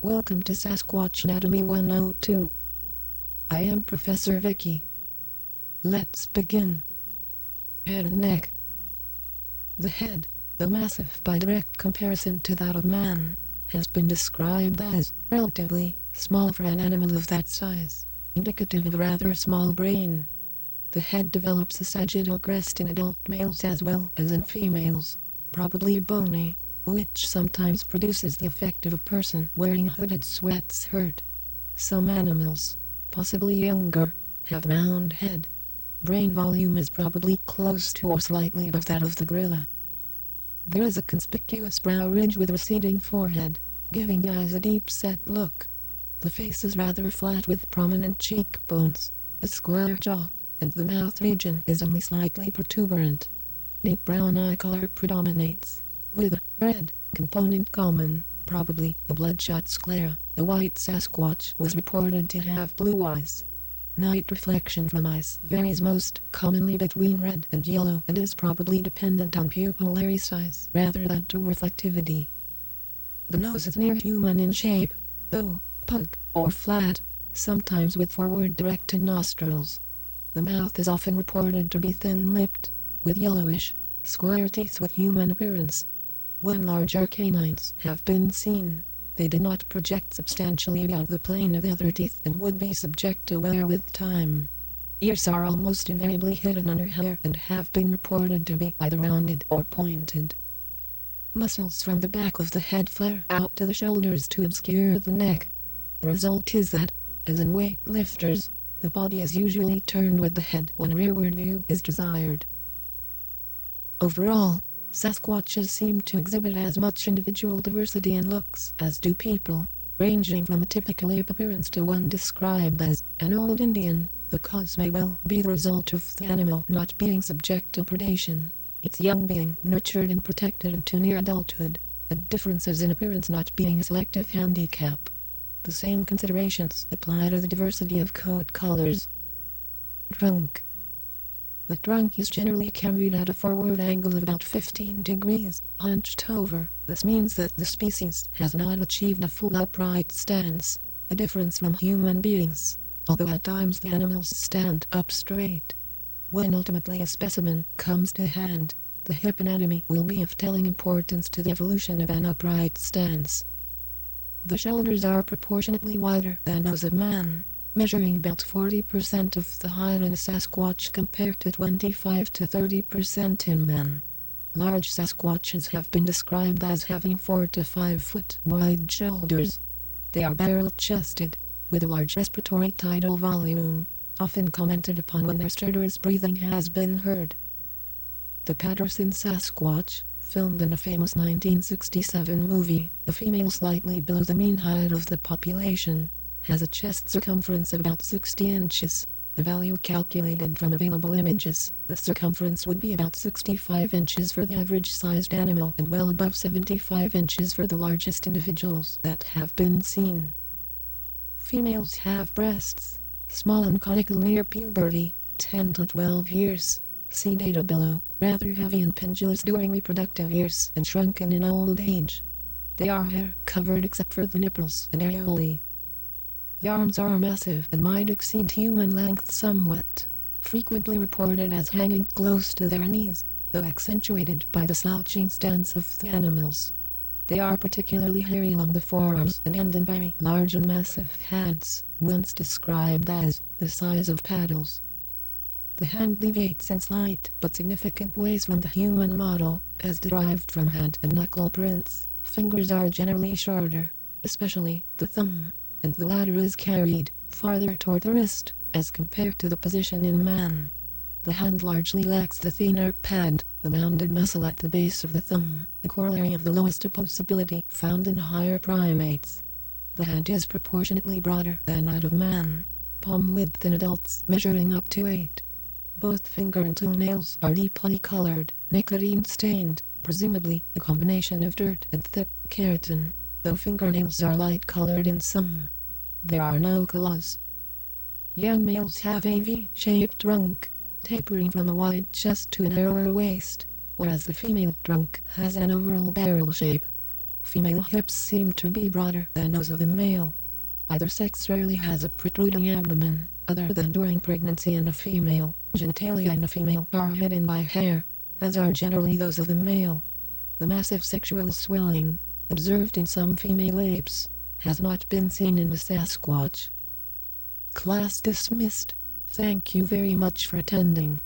Welcome to Sasquatch Anatomy 102. I am Professor Vicki. Let's begin. Head and neck. The head, though massive by direct comparison to that of man, has been described as relatively small for an animal of that size, indicative of a rather small brain. The head develops a sagittal crest in adult males as well as in females, probably bony, which sometimes produces the effect of a person wearing a hooded sweatshirt. Some animals, possibly younger, have mound head. Brain volume is probably close to or slightly above that of the gorilla. There is a conspicuous brow ridge with receding forehead, giving the eyes a deep-set look. The face is rather flat with prominent cheekbones, a square jaw, and the mouth region is only slightly protuberant. Deep brown eye color predominates, with a red component common, probably a bloodshot sclera. The white Sasquatch was reported to have blue eyes. Night reflection from eyes varies most commonly between red and yellow and is probably dependent on pupillary size rather than to reflectivity. The nose is near human in shape, though pug or flat, sometimes with forward-directed nostrils. The mouth is often reported to be thin-lipped, with yellowish, square teeth with human appearance. When larger canines have been seen, they did not project substantially beyond the plane of the other teeth and would be subject to wear with time. Ears are almost invariably hidden under hair and have been reported to be either rounded or pointed. Muscles from the back of the head flare out to the shoulders to obscure the neck. The result is that, as in weightlifters, the body is usually turned with the head when a rearward view is desired. Overall, Sasquatches seem to exhibit as much individual diversity in looks as do people, ranging from a typical ape appearance to one described as an old Indian. The cause may well be the result of the animal not being subject to predation, its young being nurtured and protected into near adulthood, and differences in appearance not being a selective handicap. The same considerations apply to the diversity of coat colors. Trunk. The trunk is generally carried at a forward angle of about 15 degrees, hunched over. This means that the species has not achieved a full upright stance, a difference from human beings, although at times the animals stand up straight. When ultimately a specimen comes to hand, the hip anatomy will be of telling importance to the evolution of an upright stance. The shoulders are proportionately wider than those of man, measuring about 40% of the height in a Sasquatch compared to 25 to 30% in man. Large Sasquatches have been described as having 4 to 5 foot wide shoulders. They are barrel-chested, with a large respiratory tidal volume, often commented upon when their stertorous breathing has been heard. The Patterson Sasquatch, filmed in a famous 1967 movie, the female slightly below the mean height of the population, has a chest circumference of about 60 inches. The value calculated from available images, the circumference would be about 65 inches for the average-sized animal and well above 75 inches for the largest individuals that have been seen. Females have breasts, small and conical near puberty, 10 to 12 years. See data below, rather heavy and pendulous during reproductive years and shrunken in old age. They are hair-covered except for the nipples and areolae. The arms are massive and might exceed human length somewhat, frequently reported as hanging close to their knees, though accentuated by the slouching stance of the animals. They are particularly hairy along the forearms and end in very large and massive hands, once described as the size of paddles. The hand deviates in slight but significant ways from the human model, as derived from hand and knuckle prints. Fingers are generally shorter, especially the thumb, and the latter is carried farther toward the wrist, as compared to the position in man. The hand largely lacks the thinner pad, the mounded muscle at the base of the thumb, the corollary of the lowest opposability found in higher primates. The hand is proportionately broader than that of man, palm width in adults measuring up to 8. Both finger and toenails are deeply colored, nicotine-stained, presumably a combination of dirt and thick keratin, though fingernails are light-colored in some. There are no claws. Young males have a V-shaped trunk, tapering from a wide chest to a narrower waist, whereas the female trunk has an overall barrel shape. Female hips seem to be broader than those of the male. Either sex rarely has a protruding abdomen, other than during pregnancy in a female. Genitalia in a female are hidden by hair, as are generally those of the male. The massive sexual swelling, observed in some female apes, has not been seen in the Sasquatch. Class dismissed. Thank you very much for attending.